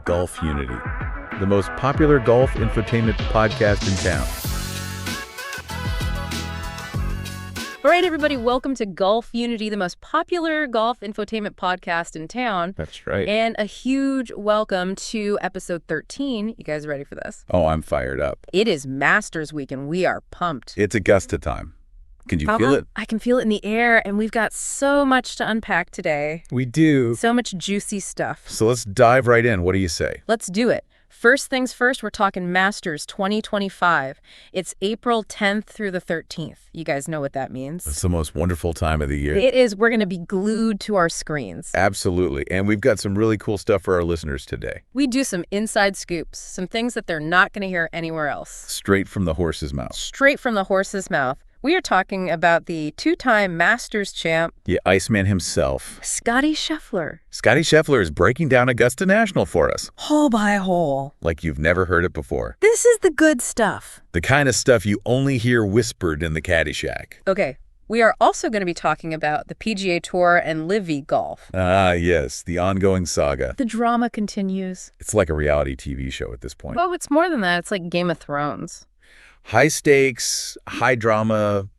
Golfunity, the most popular golf infotainment podcast in town. All right, everybody, welcome to Golfunity, the most popular golf infotainment podcast in town. That's right. And a huge welcome to episode 13. You guys ready for this? Oh, I'm fired up. It is Masters Week, and we are pumped. It's Augusta time. Can you feel it? I can feel it in the air, and we've got so much to unpack today. We do. So much juicy stuff. So let's dive right in. What do you say? Let's do it. First things first, we're talking Masters 2025. It's April 10th through the 13th. You guys know what that means. It's the most wonderful time of the year. It is. We're going to be glued to our screens. Absolutely. And we've got some really cool stuff for our listeners today. We do some inside scoops, some things that they're not going to hear anywhere else. Straight from the horse's mouth. Straight from the horse's mouth. We are talking about the two-time Masters champ, The Iceman himself. Scottie Scheffler. Scottie Scheffler is breaking down Augusta National for us. Hole by hole. Like you've never heard it before. This is the good stuff. The kind of stuff you only hear whispered in the caddy shack. Okay, we are also going to be talking about the PGA Tour and Livy Golf. Ah, yes, the ongoing saga. The drama continues. It's like a reality TV show at this point. Well, it's more than that. It's like Game of Thrones. High stakes, high drama,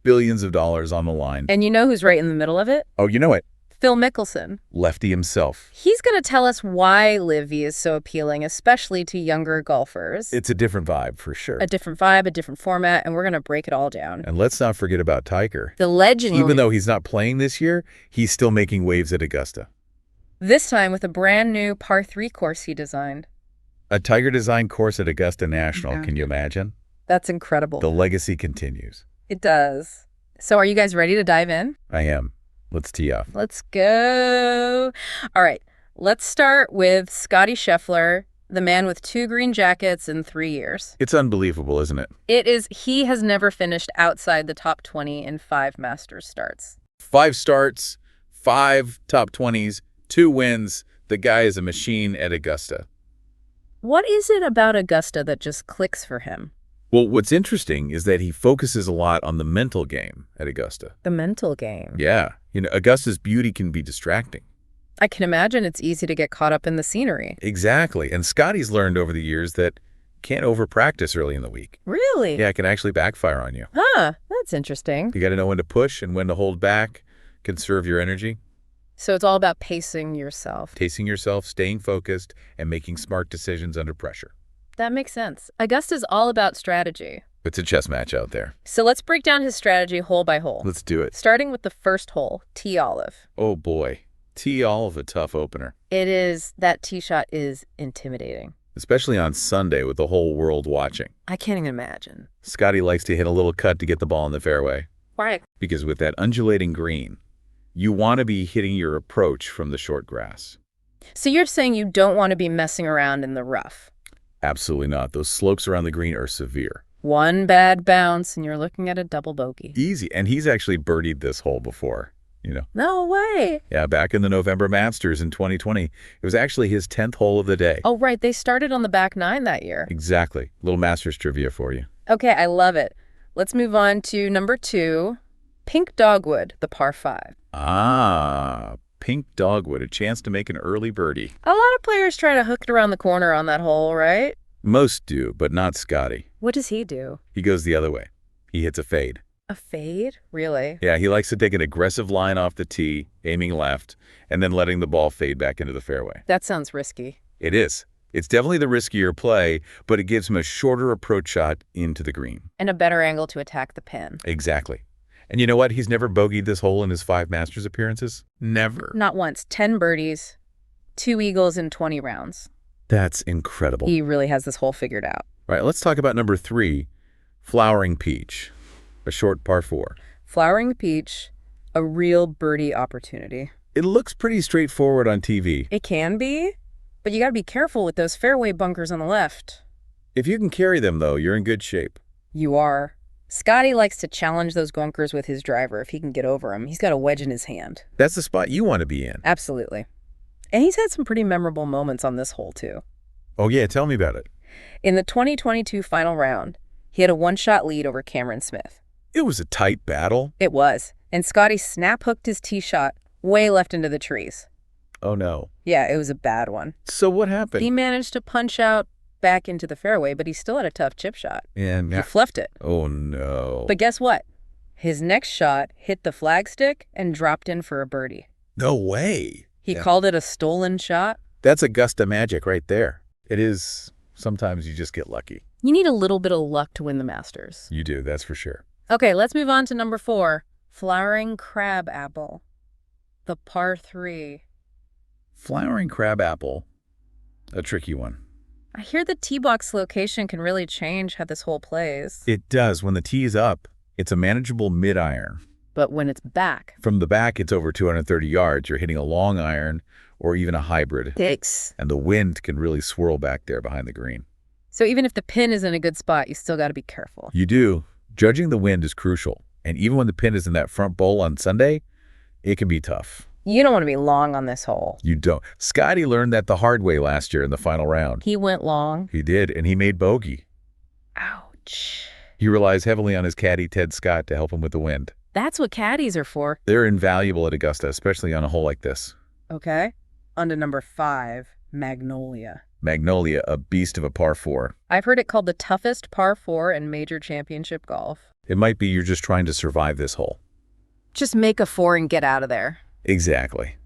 billions of dollars on the line. And you know who's right in the middle of it? Oh, you know it. Phil Mickelson. Lefty himself. He's going to tell us why Livy is so appealing, especially to younger golfers. It's a different vibe, for sure. A different vibe, a different format, and we're going to break it all down. And let's not forget about Tiger. The legend. Even though he's not playing this year, he's still making waves at Augusta. This time with a brand new par 3 course he designed. A Tiger-designed course at Augusta National, Yeah. Can you imagine? That's incredible. The legacy continues. It does. So are you guys ready to dive in? I am. Let's tee off. Let's go. All right. Let's start with Scottie Scheffler, the man with 2 green jackets in 3 years. It's unbelievable, isn't it? It is. He has never finished outside the top 20 in 5 Masters starts. 5 starts, 5 top 20s, 2 wins. The guy is a machine at Augusta. What is it about Augusta that just clicks for him? Well, what's interesting is that he focuses a lot on the mental game at Augusta. The mental game. Yeah. Augusta's beauty can be distracting. I can imagine it's easy to get caught up in the scenery. Exactly. And Scottie's learned over the years that can't over-practice early in the week. Really? Yeah, it can actually backfire on you. Huh. That's interesting. You got to know when to push and when to hold back, conserve your energy. So it's all about pacing yourself. Pacing yourself, staying focused, and making smart decisions under pressure. That makes sense. Augusta's all about strategy. It's a chess match out there. So let's break down his strategy hole by hole. Let's do it. Starting with the first hole, tee olive. Oh, boy. Tee olive, a tough opener. It is. That tee shot is intimidating. Especially on Sunday with the whole world watching. I can't even imagine. Scottie likes to hit a little cut to get the ball in the fairway. Why? Because with that undulating green, you want to be hitting your approach from the short grass. So you're saying you don't want to be messing around in the rough? Absolutely not. Those slopes around the green are severe. One bad bounce and you're looking at a double bogey. Easy. And he's actually birdied this hole before, No way. Yeah, back in the November Masters in 2020. It was actually his 10th hole of the day. Oh, right. They started on the back 9 that year. Exactly. Little Masters trivia for you. Okay, I love it. Let's move on to number 2, Pink Dogwood, the par 5. Ah, Pink Dogwood, a chance to make an early birdie. A lot of players try to hook it around the corner on that hole, right? Most do, but not Scottie. What does he do? He goes the other way. He hits a fade. A fade? Really? Yeah, he likes to take an aggressive line off the tee, aiming left, and then letting the ball fade back into the fairway. That sounds risky. It is. It's definitely the riskier play, but it gives him a shorter approach shot into the green. And a better angle to attack the pin. Exactly. And you know what? He's never bogeyed this hole in his 5 Masters appearances. Never. Not once. 10 birdies, 2 eagles in 20 rounds. That's incredible. He really has this hole figured out. All right, let's talk about number 3, Flowering Peach, a short par 4. Flowering Peach, a real birdie opportunity. It looks pretty straightforward on TV. It can be, but you got to be careful with those fairway bunkers on the left. If you can carry them, though, you're in good shape. You are. Scottie likes to challenge those bunkers with his driver if he can get over them. He's got a wedge in his hand. That's the spot you want to be in. Absolutely. And he's had some pretty memorable moments on this hole, too. Oh, yeah, tell me about it. In the 2022 final round, he had a 1-shot lead over Cameron Smith. It was a tight battle. It was. And Scottie snap-hooked his tee shot way left into the trees. Oh, no. Yeah, it was a bad one. So what happened? He managed to punch out back into the fairway, but he still had a tough chip shot. And He fluffed it. oh, no. But guess what? His next shot hit the flagstick and dropped in for a birdie. No way. He called it a stolen shot. That's Augusta magic right there. It is. Sometimes you just get lucky. You need a little bit of luck to win the Masters. You do, that's for sure. Okay, let's move on to number 4, Flowering Crabapple, the par 3. Flowering crabapple, a tricky one. I hear the tee box location can really change how this hole plays. It does. When the tee is up, it's a manageable mid-iron. But when it's back... From the back, it's over 230 yards. You're hitting a long iron or even a hybrid. Thanks. And the wind can really swirl back there behind the green. So even if the pin is in a good spot, you still got to be careful. You do. Judging the wind is crucial. And even when the pin is in that front bowl on Sunday, it can be tough. You don't want to be long on this hole. You don't. Scottie learned that the hard way last year in the final round. He went long. He did, and he made bogey. Ouch. He relies heavily on his caddy, Ted Scott, to help him with the wind. That's what caddies are for. They're invaluable at Augusta, especially on a hole like this. Okay. On to number 5, Magnolia. Magnolia, a beast of a par 4. I've heard it called the toughest par 4 in major championship golf. It might be you're just trying to survive this hole. Just make a 4 and get out of there. Exactly.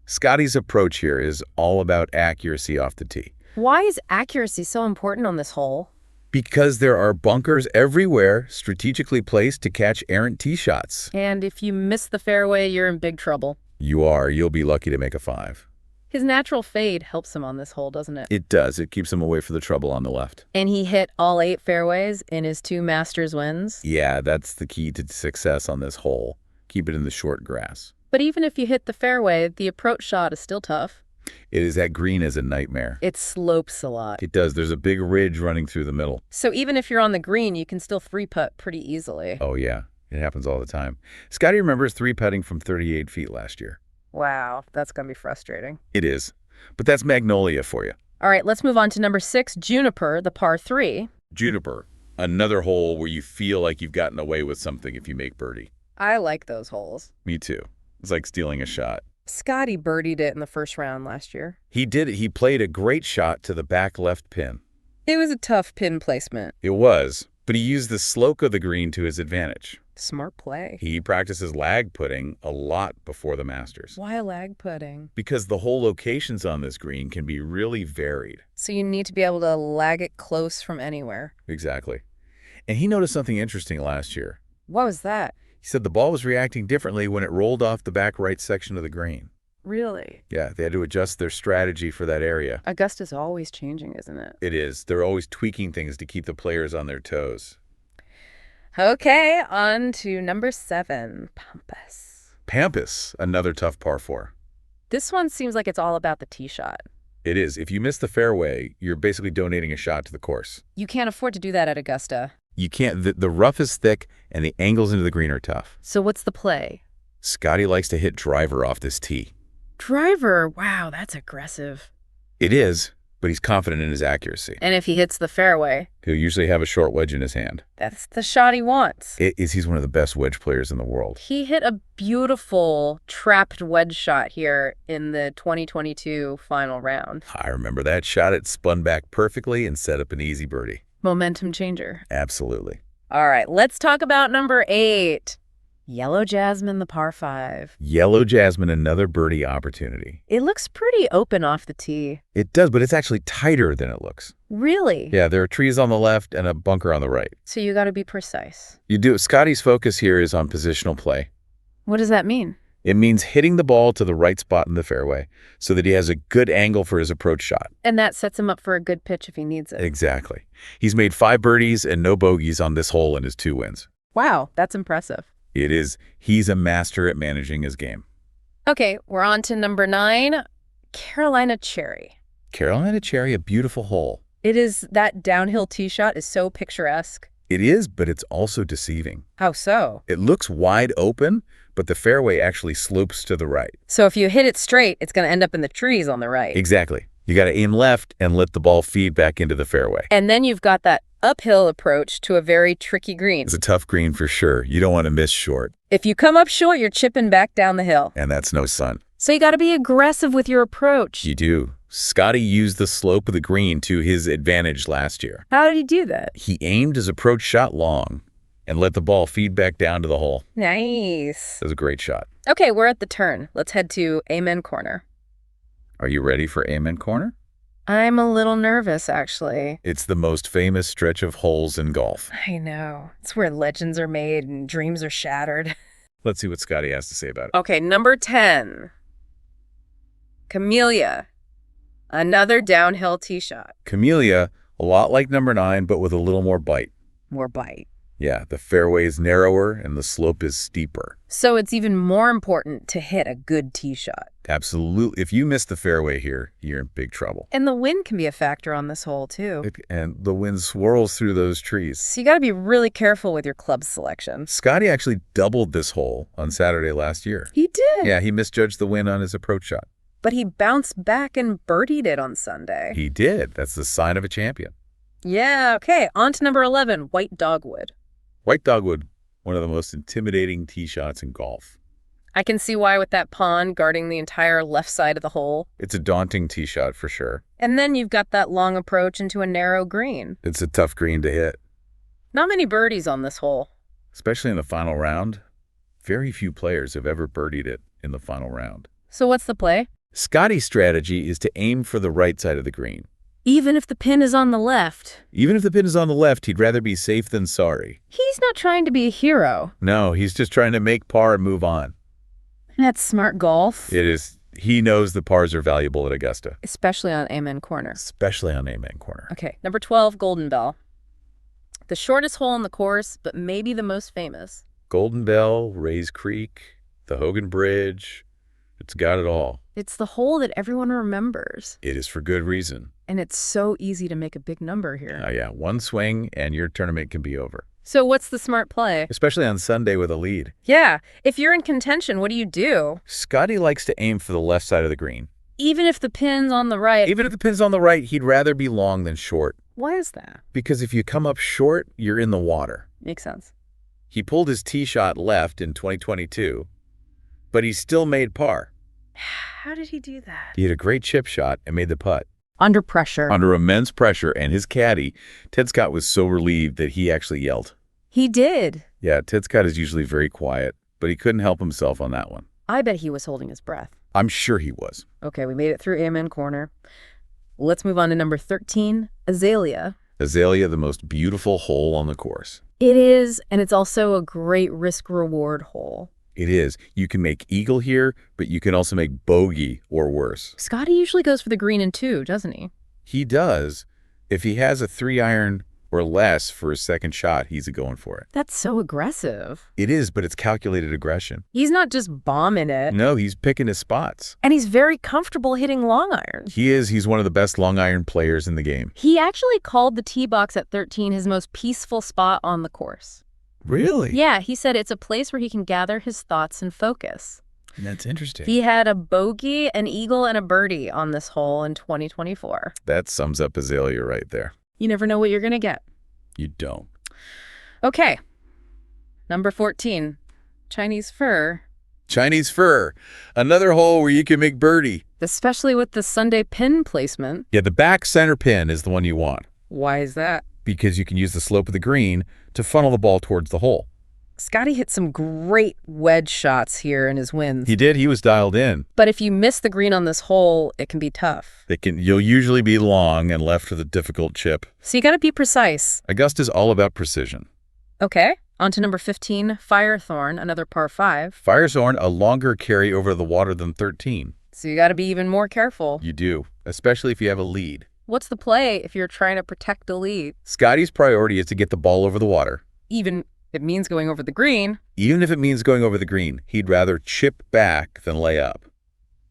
Scottie's approach here is all about accuracy off the tee. Why is accuracy so important on this hole? Because there are bunkers everywhere strategically placed to catch errant tee shots. And if you miss the fairway, you're in big trouble. You are. You'll be lucky to make a 5. His natural fade helps him on this hole, doesn't it? It does. It keeps him away from the trouble on the left. And he hit all 8 fairways in his 2 Masters wins. Yeah, that's the key to success on this hole. Keep it in the short grass. But even if you hit the fairway, the approach shot is still tough. It is that green is a nightmare. It slopes a lot. It does. There's a big ridge running through the middle. So even if you're on the green, you can still 3-putt pretty easily. Oh, yeah. It happens all the time. Scottie remembers 3-putting from 38 feet last year. Wow, that's going to be frustrating. It is. But that's Magnolia for you. All right, let's move on to number 6, Juniper, the par 3. Juniper, another hole where you feel like you've gotten away with something if you make birdie. I like those holes. Me too. It's like stealing a shot. Scottie birdied it in the first round last year. He did it. He played a great shot to the back left pin. It was a tough pin placement. It was, but he used the slope of the green to his advantage. Smart play. He practices lag putting a lot before the Masters. Why lag putting? Because the hole locations on this green can be really varied. So you need to be able to lag it close from anywhere. Exactly. And he noticed something interesting last year. What was that? He said the ball was reacting differently when it rolled off the back right section of the green. Really? Yeah, they had to adjust their strategy for that area. Augusta's always changing, isn't it? It is. They're always tweaking things to keep the players on their toes. Okay, on to number 7, Pampas. Pampas, another tough par 4. This one seems like it's all about the tee shot. It is. If you miss the fairway, you're basically donating a shot to the course. You can't afford to do that at Augusta. You can't. The rough is thick and the angles into the green are tough. So what's the play? Scottie likes to hit driver off this tee. Driver? Wow, that's aggressive. It is, but he's confident in his accuracy. And if he hits the fairway? He'll usually have a short wedge in his hand. That's the shot he wants. He's one of the best wedge players in the world. He hit a beautiful trapped wedge shot here in the 2022 final round. I remember that shot. It spun back perfectly and set up an easy birdie. Momentum changer. Absolutely. All right, let's talk about number 8. Yellow Jasmine, the par 5. Yellow Jasmine, another birdie opportunity. It looks pretty open off the tee. It does, but it's actually tighter than it looks. Really? Yeah, there are trees on the left and a bunker on the right. So you got to be precise. You do. Scottie's focus here is on positional play. What does that mean? It means hitting the ball to the right spot in the fairway so that he has a good angle for his approach shot. And that sets him up for a good pitch if he needs it. Exactly. He's made 5 birdies and no bogeys on this hole in his 2 wins. Wow, that's impressive. It is. He's a master at managing his game. Okay, we're on to number 9, Carolina Cherry. Carolina Cherry, a beautiful hole. It is. That downhill tee shot is so picturesque. It is, but it's also deceiving. How so? It looks wide open, but the fairway actually slopes to the right. So if you hit it straight, it's going to end up in the trees on the right. Exactly. You got to aim left and let the ball feed back into the fairway. And then you've got that uphill approach to a very tricky green. It's a tough green for sure. You don't want to miss short. If you come up short, you're chipping back down the hill. And that's no sun. So you got to be aggressive with your approach. You do. Scottie used the slope of the green to his advantage last year. How did he do that? He aimed his approach shot long and let the ball feed back down to the hole. Nice. That was a great shot. Okay, we're at the turn. Let's head to Amen Corner. Are you ready for Amen Corner? I'm a little nervous, actually. It's the most famous stretch of holes in golf. I know. It's where legends are made and dreams are shattered. Let's see what Scottie has to say about it. Okay, number 10. Camellia. Another downhill tee shot. Camellia, a lot like number 9, but with a little more bite. More bite. Yeah, the fairway is narrower and the slope is steeper. So it's even more important to hit a good tee shot. Absolutely. If you miss the fairway here, you're in big trouble. And the wind can be a factor on this hole, too. And the wind swirls through those trees. So you got to be really careful with your club selection. Scottie actually doubled this hole on Saturday last year. He did. Yeah, he misjudged the wind on his approach shot. But he bounced back and birdied it on Sunday. He did. That's the sign of a champion. Yeah, okay. On to number 11, White Dogwood. White Dogwood, one of the most intimidating tee shots in golf. I can see why with that pond guarding the entire left side of the hole. It's a daunting tee shot for sure. And then you've got that long approach into a narrow green. It's a tough green to hit. Not many birdies on this hole. Especially in the final round. Very few players have ever birdied it in the final round. So what's the play? Scottie's strategy is to aim for the right side of the green. Even if the pin is on the left. Even if the pin is on the left, he'd rather be safe than sorry. He's not trying to be a hero. No, he's just trying to make par and move on. That's smart golf. It is. He knows the pars are valuable at Augusta. Especially on Amen Corner. Especially on Amen Corner. Okay, number 12, Golden Bell. The shortest hole on the course, but maybe the most famous. Golden Bell, Rays Creek, the Hogan Bridge. It's got it all. It's the hole that everyone remembers. It is for good reason. And it's so easy to make a big number here. Yeah, one swing and your tournament can be over. So what's the smart play? Especially on Sunday with a lead. Yeah, if you're in contention, what do? Scottie likes to aim for the left side of the green. Even if the pin's on the right. Even if the pin's on the right, he'd rather be long than short. Why is that? Because if you come up short, you're in the water. Makes sense. He pulled his tee shot left in 2022, but he still made par. How did he do that? He had a great chip shot and made the putt. Under pressure. Under immense pressure, and his caddy, Ted Scott, was so relieved that he actually yelled. He did. Yeah, Ted Scott is usually very quiet, but he couldn't help himself on that one. I bet he was holding his breath. I'm sure he was. Okay, we made it through Amen Corner. Let's move on to number 13, Azalea. Azalea, the most beautiful hole on the course. It is, and it's also a great risk-reward hole. It is. You can make eagle here, but you can also make bogey or worse. Scottie usually goes for the green in 2, doesn't he? He does. If he has a 3-iron or less for his second shot, he's going for it. That's so aggressive. It is, but it's calculated aggression. He's not just bombing it. No, he's picking his spots. And he's very comfortable hitting long irons. He is. He's one of the best long iron players in the game. He actually called the tee box at 13 his most peaceful spot on the course. Really? Yeah, he said it's a place where he can gather his thoughts and focus. That's interesting. He had a bogey, an eagle, and a birdie on this hole in 2024. That sums up Azalea right there. You never know what you're going to get. You don't. Okay. Number 14, Chinese fir. Chinese fir. Another hole where you can make birdie. Especially with the Sunday pin placement. Yeah, the back center pin is the one you want. Why is that? Because you can use the slope of the green to funnel the ball towards the hole. Scottie hit some great wedge shots here in his wins. He did. He was dialed in. But if you miss the green on this hole, it can be tough. You'll usually be long and left with a difficult chip. So you got to be precise. Augusta's all about precision. Okay, on to number 15, Firethorn, another par 5. Firethorn, a longer carry over the water than 13. So you got to be even more careful. You do, especially if you have a lead. What's the play if you're trying to protect the lead? Scottie's priority is to get the ball over the water. Even if it means going over the green. Even if it means going over the green, he'd rather chip back than lay up.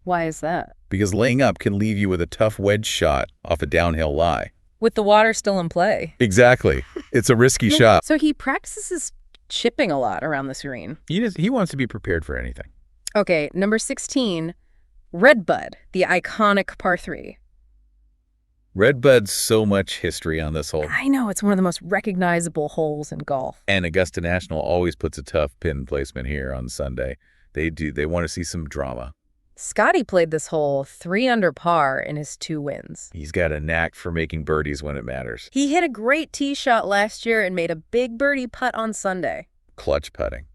Why is that? Because laying up can leave you with a tough wedge shot off a downhill lie. With the water still in play. Exactly. It's a risky shot. So he practices chipping a lot around this green. He wants to be prepared for anything. Okay, number 16, Redbud, the iconic par 3. Redbud's so much history on this hole. I know, it's one of the most recognizable holes in golf. And Augusta National always puts a tough pin placement here on Sunday. They do. They want to see some drama. Scottie played this hole 3 under par in his 2 wins. He's got a knack for making birdies when it matters. He hit a great tee shot last year and made a big birdie putt on Sunday. Clutch putting.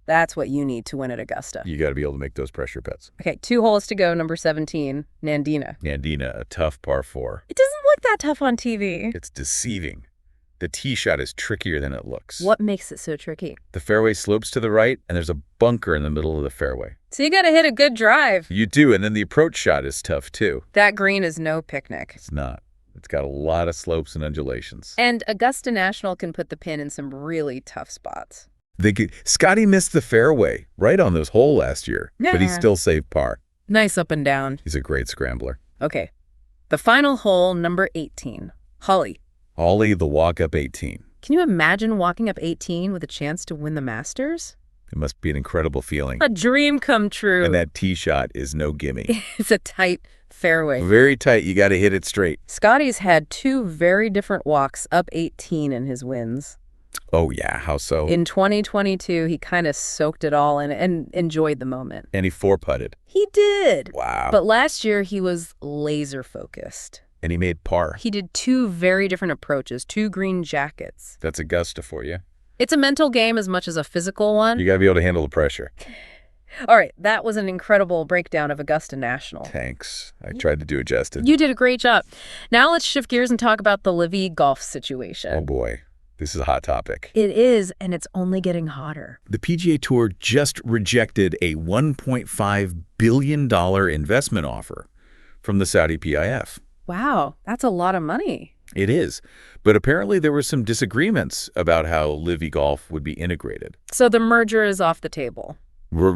That's what you need to win at Augusta. You got to be able to make those pressure putts. Okay, 2 holes to go, number 17, Nandina. Nandina, a tough par 4. It doesn't look that tough on TV. It's deceiving. The tee shot is trickier than it looks. What makes it so tricky? The fairway slopes to the right, and there's a bunker in the middle of the fairway. So you gotta hit a good drive. You do, and then the approach shot is tough, too. That green is no picnic. It's not. It's got a lot of slopes and undulations. And Augusta National can put the pin in some really tough spots. Scottie missed the fairway right on this hole last year, but he still saved par. Nice up and down. He's a great scrambler. Okay, the final hole, number 18, Holly. Holly, the walk-up 18. Can you imagine walking up 18 with a chance to win the Masters? It must be an incredible feeling. A dream come true. And that tee shot is no gimme. It's a tight fairway. Very tight. You got to hit it straight. Scottie's had 2 very different walks up 18 in his wins. Oh, yeah. How so? In 2022, he kind of soaked it all in and enjoyed the moment. And he 4-putted. He did. Wow. But last year, he was laser focused. And he made par. He did 2 very different approaches, 2 green jackets. That's Augusta for you. It's a mental game as much as a physical one. You got to be able to handle the pressure. All right, that was an incredible breakdown of Augusta National. Thanks. I tried to do it justice. You did a great job. Now let's shift gears and talk about the Livy golf situation. Oh, boy. This is a hot topic. It is, and it's only getting hotter. The PGA Tour just rejected a $1.5 billion investment offer from the Saudi PIF. Wow, that's a lot of money. It is. But apparently there were some disagreements about how Livy Golf would be integrated. So the merger is off the table.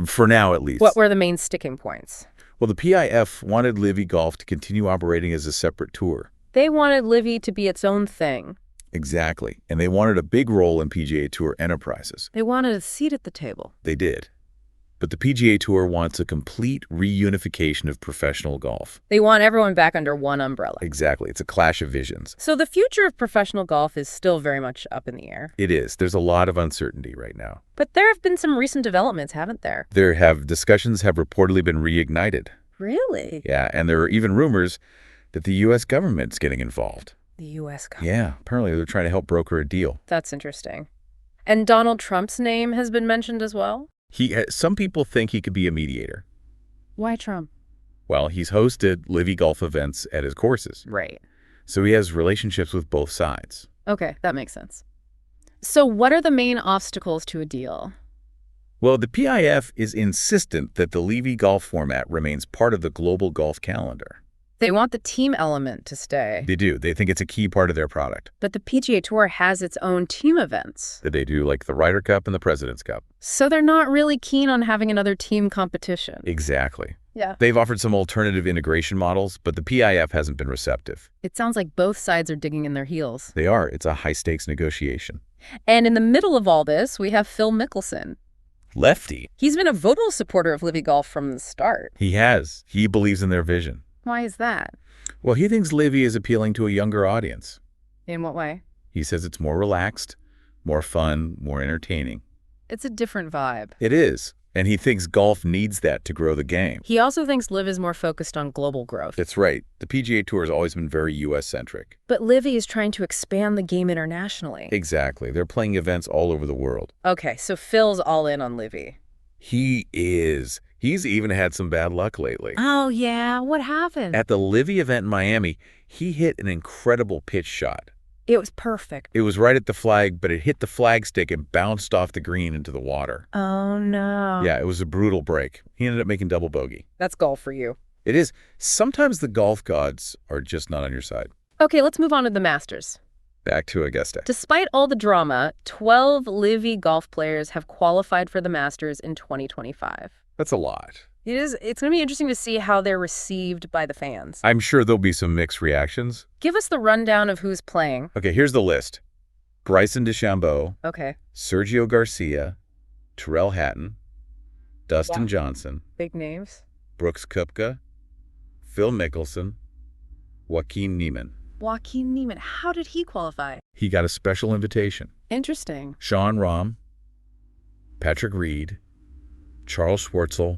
For now, at least. What were the main sticking points? Well, the PIF wanted Livy Golf to continue operating as a separate tour. They wanted Livy to be its own thing. Exactly. And they wanted a big role in PGA Tour enterprises. They wanted a seat at the table. They did. But the PGA Tour wants a complete reunification of professional golf. They want everyone back under one umbrella. Exactly. It's a clash of visions. So the future of professional golf is still very much up in the air. It is. There's a lot of uncertainty right now. But there have been some recent developments, haven't there? Discussions have reportedly been reignited. Really? Yeah, and there are even rumors that the U.S. government's getting involved. The U.S. government? Yeah, apparently they're trying to help broker a deal. That's interesting. And Donald Trump's name has been mentioned as well? Some people think he could be a mediator. Why Trump? Well, he's hosted Livy Golf events at his courses. Right. So he has relationships with both sides. Okay, that makes sense. So what are the main obstacles to a deal? Well, the PIF is insistent that the Livy Golf format remains part of the global golf calendar. They want the team element to stay. They do. They think it's a key part of their product. But the PGA Tour has its own team events. That they do, like the Ryder Cup and the President's Cup. So they're not really keen on having another team competition. Exactly. Yeah. They've offered some alternative integration models, but the PIF hasn't been receptive. It sounds like both sides are digging in their heels. They are. It's a high-stakes negotiation. And in the middle of all this, we have Phil Mickelson. Lefty. He's been a vocal supporter of Livy Golf from the start. He has. He believes in their vision. Why is that? Well, he thinks Livy is appealing to a younger audience. In what way? He says it's more relaxed, more fun, more entertaining. It's a different vibe. It is. And he thinks golf needs that to grow the game. He also thinks Liv is more focused on global growth. That's right. The PGA Tour has always been very U.S.-centric. But Livy is trying to expand the game internationally. Exactly. They're playing events all over the world. Okay, so Phil's all in on Livy. He is. He's even had some bad luck lately. Oh, yeah? What happened? At the Livy event in Miami, he hit an incredible pitch shot. It was perfect. It was right at the flag, but it hit the flagstick and bounced off the green into the water. Oh, no. Yeah, it was a brutal break. He ended up making double bogey. That's golf for you. It is. Sometimes the golf gods are just not on your side. Okay, let's move on to the Masters. Back to Augusta. Despite all the drama, 12 Livy golf players have qualified for the Masters in 2025. That's a lot. It is. It's going to be interesting to see how they're received by the fans. I'm sure there'll be some mixed reactions. Give us the rundown of who's playing. Okay, here's the list. Bryson DeChambeau, Okay. Sergio Garcia, Tyrrell Hatton, Dustin Johnson, Big names. Brooks Koepka, Phil Mickelson, Joaquin Niemann. Joaquin Niemann. How did he qualify? He got a special invitation. Interesting. Sean Rahm, Patrick Reed, Charles Schwartzel,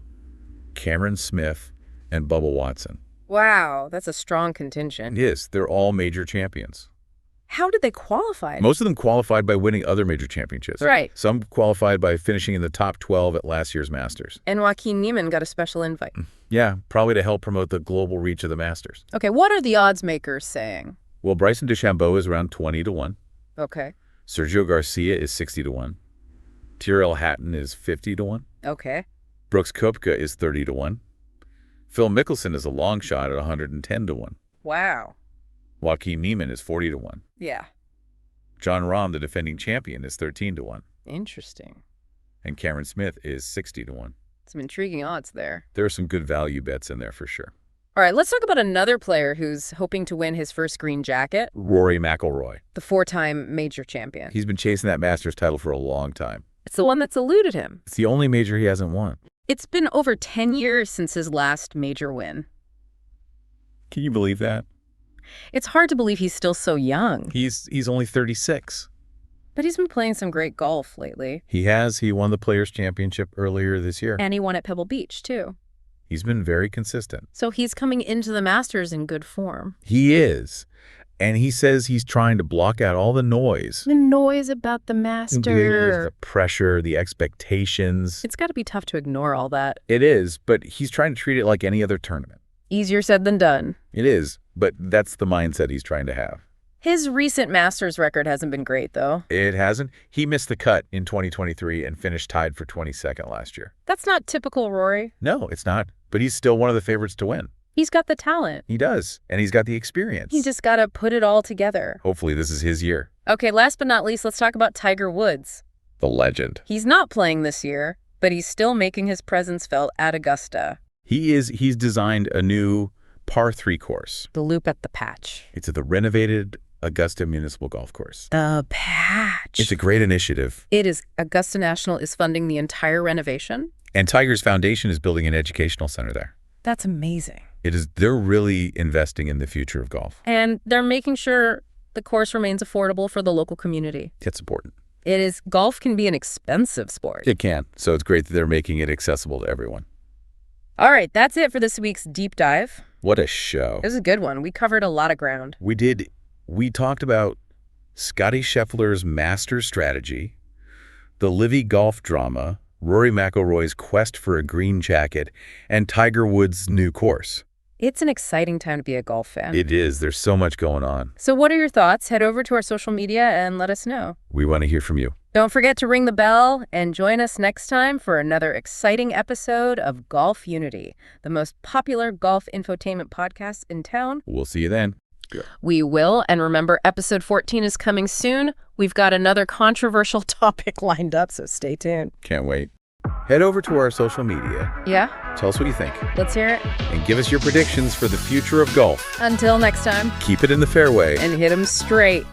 Cameron Smith, and Bubba Watson. Wow, that's a strong contingent. It is. They're all major champions. How did they qualify? Most of them qualified by winning other major championships. Right. Some qualified by finishing in the top 12 at last year's Masters. And Joaquin Niemann got a special invite. Yeah, probably to help promote the global reach of the Masters. Okay, what are the odds makers saying? Well, Bryson DeChambeau is around 20 to 1. Okay. Sergio Garcia is 60 to 1. Tyrrell Hatton is 50 to 1. Okay. Brooks Koepka is 30 to 1. Phil Mickelson is a long shot at 110 to 1. Wow. Joaquin Niemann is 40 to 1. Yeah. John Rahm, the defending champion, is 13 to 1. Interesting. And Cameron Smith is 60 to 1. Some intriguing odds there. There are some good value bets in there for sure. All right, let's talk about another player who's hoping to win his first green jacket. Rory McIlroy. The 4-time major champion. He's been chasing that Masters title for a long time. It's the one that's eluded him. It's the only major he hasn't won. It's been over 10 years since his last major win. Can you believe that? It's hard to believe he's still so young. He's only 36. But he's been playing some great golf lately. He has. He won the Players' Championship earlier this year. And he won at Pebble Beach, too. He's been very consistent. So he's coming into the Masters in good form. He is. And he says he's trying to block out all the noise. The noise about the Masters. The pressure, the expectations. It's got to be tough to ignore all that. It is, but he's trying to treat it like any other tournament. Easier said than done. It is, but that's the mindset he's trying to have. His recent Masters record hasn't been great, though. It hasn't. He missed the cut in 2023 and finished tied for 22nd last year. That's not typical Rory. No, it's not. But he's still one of the favorites to win. He's got the talent. He does. And he's got the experience. He just got to put it all together. Hopefully this is his year. Okay, last but not least, let's talk about Tiger Woods. The legend. He's not playing this year, but he's still making his presence felt at Augusta. He's designed a new par 3 course. The loop at the patch. It's at the renovated Augusta Municipal Golf Course. The patch. It's a great initiative. It is. Augusta National is funding the entire renovation. And Tiger's Foundation is building an educational center there. That's amazing. It is. They're really investing in the future of golf. And they're making sure the course remains affordable for the local community. It's important. It is. Golf can be an expensive sport. It can. So it's great that they're making it accessible to everyone. All right, that's it for this week's deep dive. What a show. It was a good one. We covered a lot of ground. We did. We talked about Scottie Scheffler's Masters strategy, the Livy golf drama, Rory McIlroy's quest for a green jacket, and Tiger Woods' new course. It's an exciting time to be a golf fan. It is. There's so much going on. So what are your thoughts? Head over to our social media and let us know. We want to hear from you. Don't forget to ring the bell and join us next time for another exciting episode of Golfunity, the most popular golf infotainment podcast in town. We'll see you then. We will. And remember, episode 14 is coming soon. We've got another controversial topic lined up, so stay tuned. Can't wait. Head over to our social media. Yeah? Tell us what you think. Let's hear it. And give us your predictions for the future of golf. Until next time. Keep it in the fairway. And hit 'em straight.